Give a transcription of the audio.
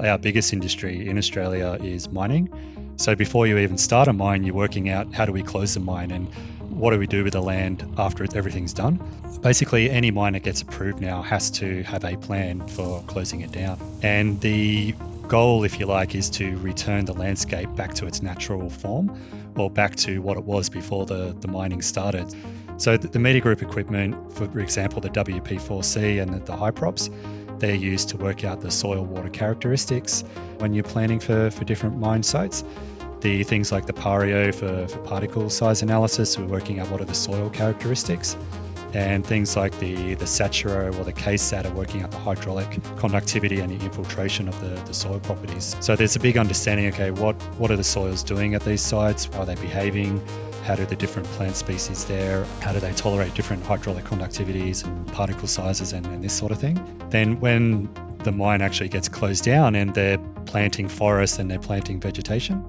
our biggest industry in Australia is mining. So before you even start a mine, you're working out how do we close the mine and what do we do with the land after everything's done. Basically, any mine that gets approved now has to have a plan for closing it down. And the goal, if you like, is to return the landscape back to its natural form or back to what it was before the mining started. So the media group equipment, for example, the WP4C and the HYPROPs, they're used to work out the soil water characteristics when you're planning for different mine sites. The things like the PARIO for particle size analysis, we're working out what are the soil characteristics. And things like the SATURO or the KSAT are working out the hydraulic conductivity and the infiltration of the soil properties. So there's a big understanding, okay, what are the soils doing at these sites? How are they behaving? How do the different plant species there, how do they tolerate different hydraulic conductivities and particle sizes and this sort of thing? Then when the mine actually gets closed down and they're planting forest and they're planting vegetation,